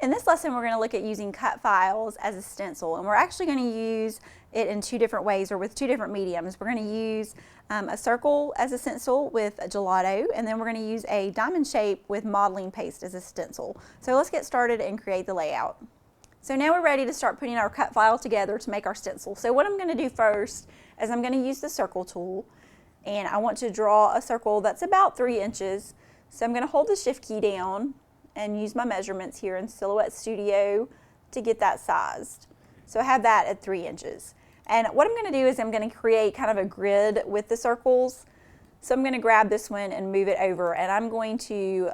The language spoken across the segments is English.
In this lesson, we're going to look at using cut files as a stencil, and we're actually going to use it in two different ways, or with two different mediums. We're going to use a circle as a stencil with a gelato, and then we're going to use a diamond shape with modeling paste as a stencil. So let's get started and create the layout. So now we're ready to start putting our cut file together to make our stencil. So what I'm going to do first is I'm going to use the circle tool, and I want to draw a circle that's about 3 inches. So I'm going to hold the shift key down and use my measurements here in Silhouette Studio to get that sized. So I have that at 3 inches. And what I'm going to do is I'm going to create kind of a grid with the circles. So I'm going to grab this one and move it over, and I'm going to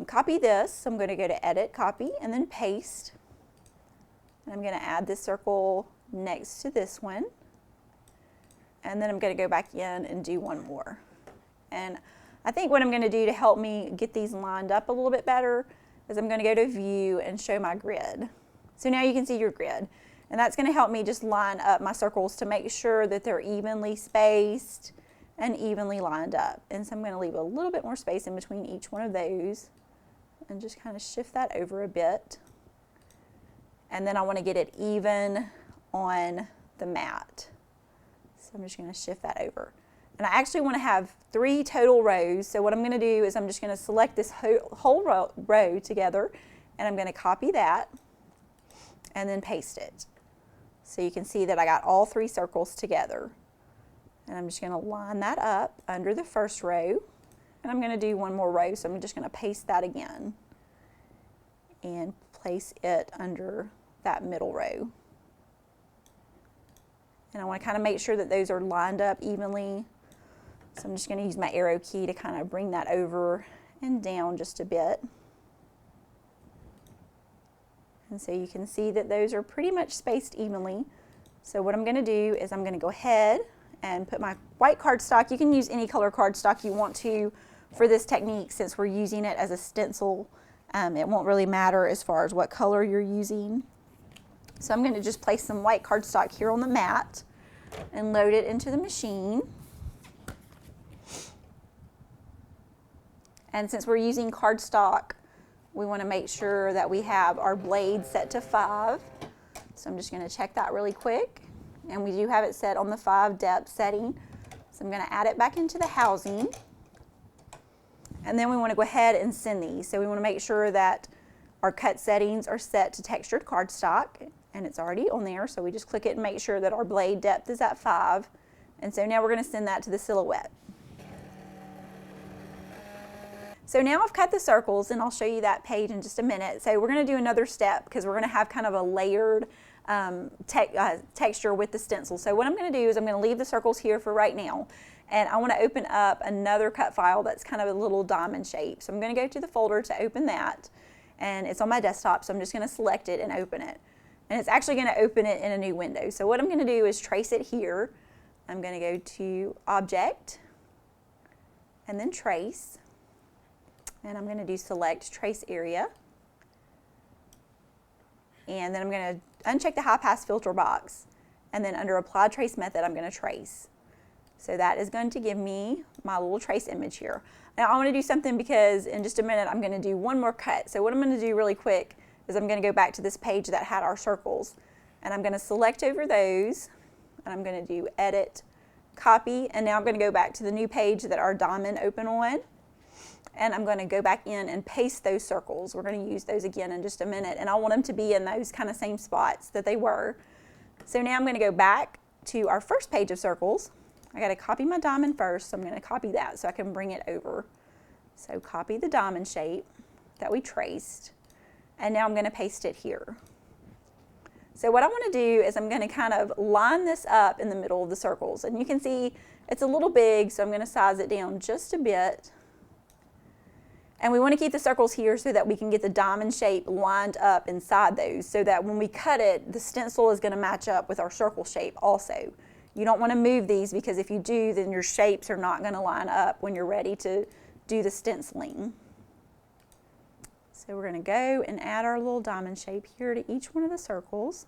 copy this. So I'm going to go to Edit, Copy, and then Paste. And I'm going to add this circle next to this one. And then I'm going to go back in and do one more. And I think what I'm going to do to help me get these lined up a little bit better is I'm going to go to View and show my grid. So now you can see your grid. And that's going to help me just line up my circles to make sure that they're evenly spaced and evenly lined up. And so I'm going to leave a little bit more space in between each one of those and just kind of shift that over a bit. And then I want to get it even on the mat. So I'm just going to shift that over. And I actually want to have 3 total rows. So what I'm going to do is I'm just going to select this whole row together, and I'm going to copy that and then paste it. So you can see that I got all 3 circles together. And I'm just going to line that up under the first row. And I'm going to do one more row, so I'm just going to paste that again and place it under that middle row. And I want to kind of make sure that those are lined up evenly. So I'm just going to use my arrow key to kind of bring that over and down just a bit. And so you can see that those are pretty much spaced evenly. So what I'm going to do is I'm going to go ahead and put my white cardstock. You can use any color cardstock you want to for this technique, since we're using it as a stencil. It won't really matter as far as what color you're using. So I'm going to just place some white cardstock here on the mat and load it into the machine. And since we're using cardstock, we want to make sure that we have our blade set to 5. So I'm just going to check that really quick. And we do have it set on the 5 depth setting. So I'm going to add it back into the housing. And then we want to go ahead and send these. So we want to make sure that our cut settings are set to textured cardstock. And it's already on there. So we just click it and make sure that our blade depth is at 5. And so now we're going to send that to the silhouette. So now I've cut the circles, and I'll show you that page in just a minute. So we're going to do another step because we're going to have kind of a layered texture with the stencil. So what I'm going to do is I'm going to leave the circles here for right now, and I want to open up another cut file that's kind of a little diamond shape. So I'm going to go to the folder to open that, and it's on my desktop, so I'm just going to select it and open it. And it's actually going to open it in a new window. So what I'm going to do is trace it here. I'm going to go to Object and then Trace. And I'm going to do Select Trace Area. And then I'm going to uncheck the High Pass Filter box. And then under Apply Trace Method, I'm going to trace. So that is going to give me my little trace image here. Now I want to do something, because in just a minute I'm going to do one more cut. So what I'm going to do really quick is I'm going to go back to this page that had our circles. And I'm going to select over those. And I'm going to do Edit, Copy. And now I'm going to go back to the new page that our diamond opened on. And I'm going to go back in and paste those circles. We're going to use those again in just a minute, and I want them to be in those kind of same spots that they were. So now I'm going to go back to our first page of circles. I got to copy my diamond first, so I'm going to copy that so I can bring it over. So copy the diamond shape that we traced, and now I'm going to paste it here. So what I want to do is I'm going to kind of line this up in the middle of the circles, and you can see it's a little big, so I'm going to size it down just a bit. And we want to keep the circles here so that we can get the diamond shape lined up inside those, so that when we cut it, the stencil is going to match up with our circle shape also. You don't want to move these, because if you do, then your shapes are not going to line up when you're ready to do the stenciling. So we're going to go and add our little diamond shape here to each one of the circles.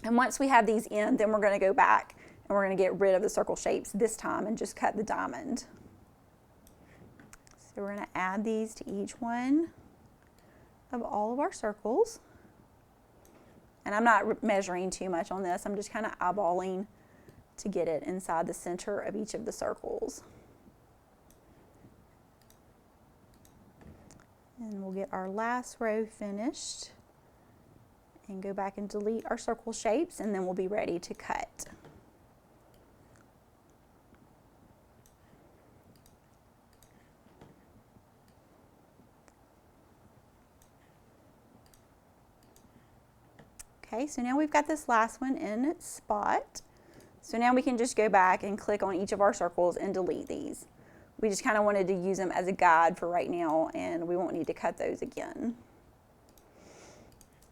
And once we have these in, then we're going to go back and we're going to get rid of the circle shapes this time and just cut the diamond. So we're going to add these to each one of all of our circles. And I'm not measuring too much on this. I'm just kind of eyeballing to get it inside the center of each of the circles. And we'll get our last row finished and go back and delete our circle shapes, and then we'll be ready to cut. Okay, so now we've got this last one in its spot. So now we can just go back and click on each of our circles and delete these. We just kind of wanted to use them as a guide for right now, and we won't need to cut those again.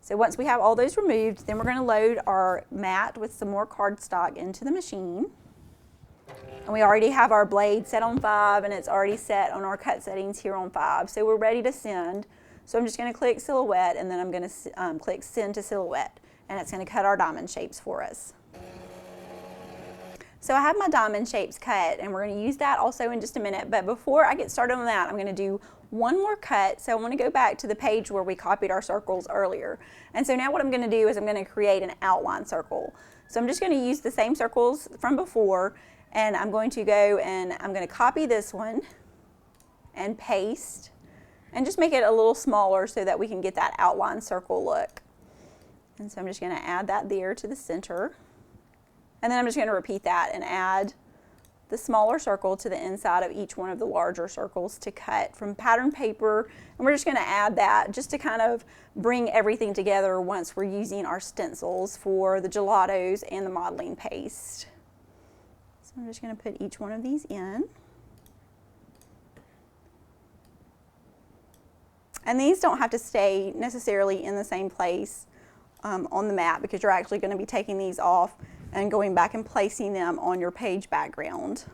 So once we have all those removed, then we're going to load our mat with some more cardstock into the machine. And we already have our blade set on 5, and it's already set on our cut settings here on 5. So we're ready to send. So I'm just going to click silhouette, and then I'm going to click send to silhouette, and it's going to cut our diamond shapes for us. So I have my diamond shapes cut, and we're going to use that also in just a minute. But before I get started on that, I'm going to do one more cut. So I want to go back to the page where we copied our circles earlier. And so now what I'm going to do is I'm going to create an outline circle. So I'm just going to use the same circles from before, and I'm going to go and I'm going to copy this one and paste and just make it a little smaller so that we can get that outline circle look. And so I'm just going to add that there to the center. And then I'm just going to repeat that and add the smaller circle to the inside of each one of the larger circles to cut from pattern paper. And we're just going to add that just to kind of bring everything together once we're using our stencils for the gelatos and the modeling paste. So I'm just going to put each one of these in. And these don't have to stay necessarily in the same place on the mat, because you're actually going to be taking these off and going back and placing them on your page background.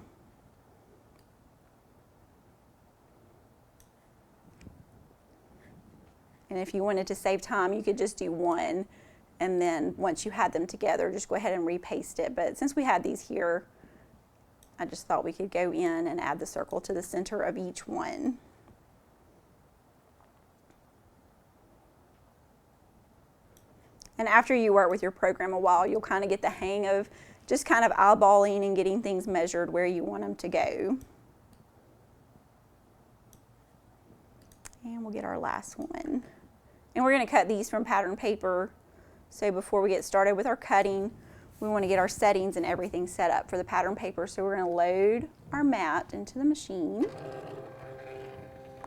And if you wanted to save time, you could just do one, and then once you had them together, just go ahead and repaste it. But since we had these here, I just thought we could go in and add the circle to the center of each one. And after you work with your program a while, you'll kind of get the hang of just kind of eyeballing and getting things measured where you want them to go. And we'll get our last one. And we're going to cut these from pattern paper. So before we get started with our cutting, we want to get our settings and everything set up for the pattern paper. So we're going to load our mat into the machine.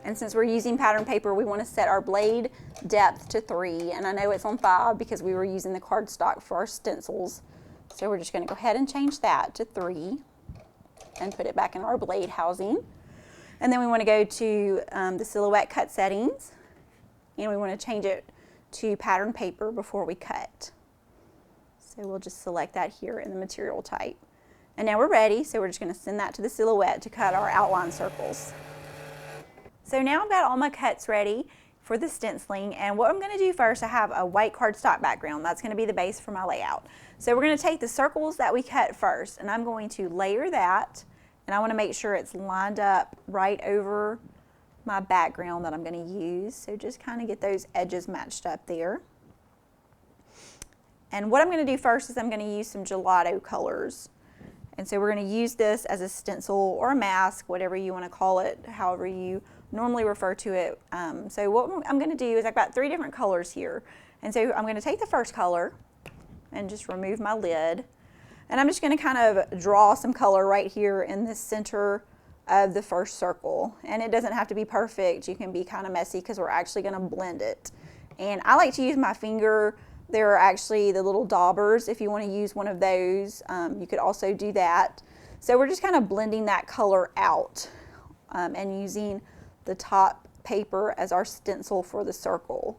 And since we're using pattern paper, we want to set our blade depth to 3. And I know it's on 5 because we were using the cardstock for our stencils. So we're just going to go ahead and change that to 3 and put it back in our blade housing. And then we want to go to the silhouette cut settings. And we want to change it to pattern paper before we cut. So we'll just select that here in the material type. And now we're ready. So we're just going to send that to the silhouette to cut our outline circles. So now I've got all my cuts ready for the stenciling, and what I'm going to do first, I have a white cardstock background. That's going to be the base for my layout. So we're going to take the circles that we cut first, and I'm going to layer that, and I want to make sure it's lined up right over my background that I'm going to use. So just kind of get those edges matched up there. And what I'm going to do first is I'm going to use some gelato colors. And so we're going to use this as a stencil or a mask, whatever you want to call it, however you normally refer to it. So what I'm going to do is I've got 3 different colors here. And so I'm going to take the first color and just remove my lid. And I'm just going to kind of draw some color right here in the center of the first circle. And it doesn't have to be perfect. You can be kind of messy because we're actually going to blend it. And I like to use my finger. There are actually the little daubers. If you want to use one of those, you could also do that. So we're just kind of blending that color out and using the top paper as our stencil for the circle.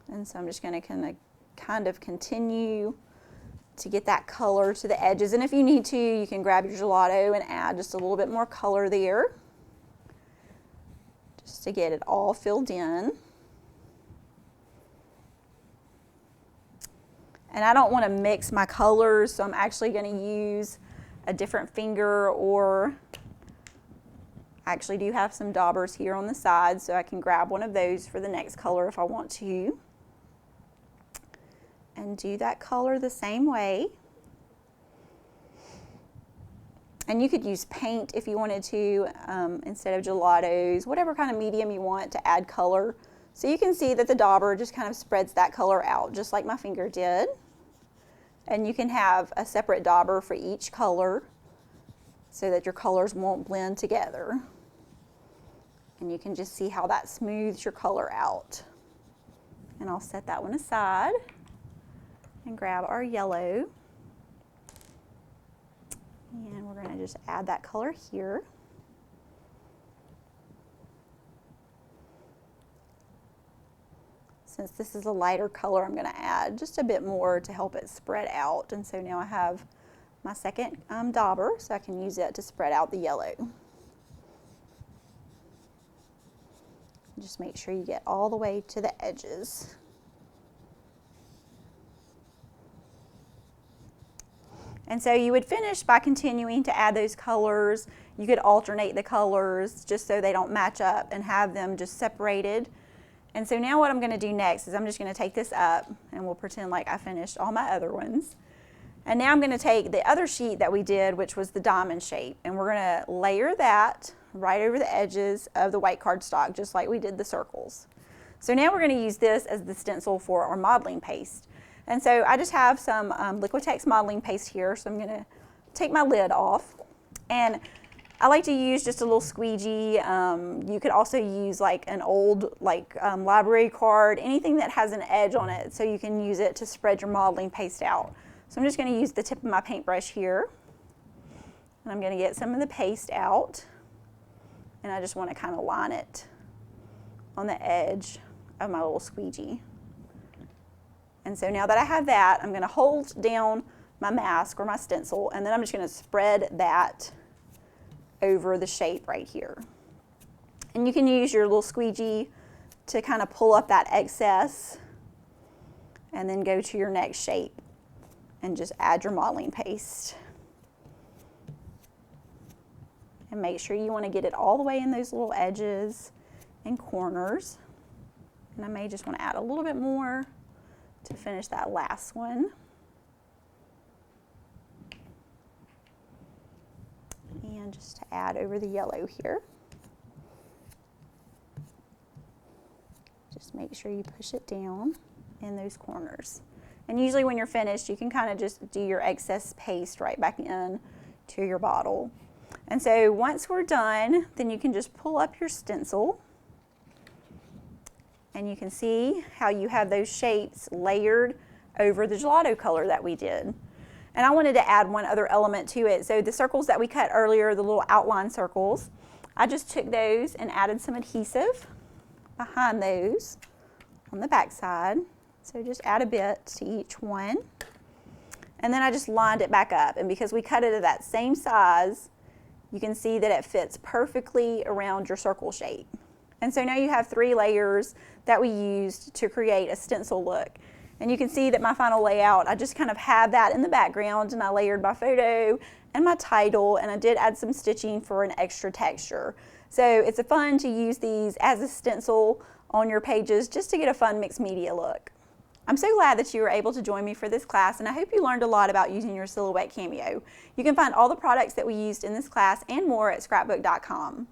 And so I'm just going to kind of continue to get that color to the edges. And if you need to, you can grab your gelato and add just a little bit more color there, just to get it all filled in. And I don't want to mix my colors, so I'm actually going to use a different finger or I actually do have some daubers here on the side, so I can grab one of those for the next color if I want to. And do that color the same way. And you could use paint if you wanted to instead of gelatos, whatever kind of medium you want to add color. So you can see that the dauber just kind of spreads that color out just like my finger did. And you can have a separate dauber for each color so that your colors won't blend together. And you can just see how that smooths your color out. And I'll set that one aside and grab our yellow. And we're going to just add that color here. Since this is a lighter color, I'm going to add just a bit more to help it spread out. And so now I have my second dauber, so I can use it to spread out the yellow. Just make sure you get all the way to the edges. And so you would finish by continuing to add those colors. You could alternate the colors just so they don't match up and have them just separated. And so now what I'm going to do next is I'm just going to take this up and we'll pretend like I finished all my other ones. And now I'm going to take the other sheet that we did, which was the diamond shape, and we're going to layer that right over the edges of the white cardstock, just like we did the circles. So now we're going to use this as the stencil for our modeling paste. And so I just have some Liquitex modeling paste here, so I'm going to take my lid off. And I like to use just a little squeegee. You could also use like an old library card, anything that has an edge on it, so you can use it to spread your modeling paste out. So I'm just going to use the tip of my paintbrush here, and I'm going to get some of the paste out, and I just want to kind of line it on the edge of my little squeegee. And so now that I have that, I'm going to hold down my mask or my stencil, and then I'm just going to spread that over the shape right here. And you can use your little squeegee to kind of pull up that excess and then go to your next shape and just add your modeling paste. And make sure you want to get it all the way in those little edges and corners. And I may just want to add a little bit more to finish that last one. And just to add over the yellow here. Just make sure you push it down in those corners. And usually when you're finished, you can kind of just do your excess paste right back in to your bottle. And so once we're done, then you can just pull up your stencil. And you can see how you have those shapes layered over the gelato color that we did. And I wanted to add one other element to it. So the circles that we cut earlier, the little outline circles, I just took those and added some adhesive behind those on the back side. So just add a bit to each one. And then I just lined it back up. And because we cut it at that same size, you can see that it fits perfectly around your circle shape. And so now you have 3 layers that we used to create a stencil look. And you can see that my final layout, I just kind of have that in the background, and I layered my photo and my title, and I did add some stitching for an extra texture. So it's fun to use these as a stencil on your pages just to get a fun mixed media look. I'm so glad that you were able to join me for this class, and I hope you learned a lot about using your Silhouette Cameo. You can find all the products that we used in this class and more at Scrapbook.com.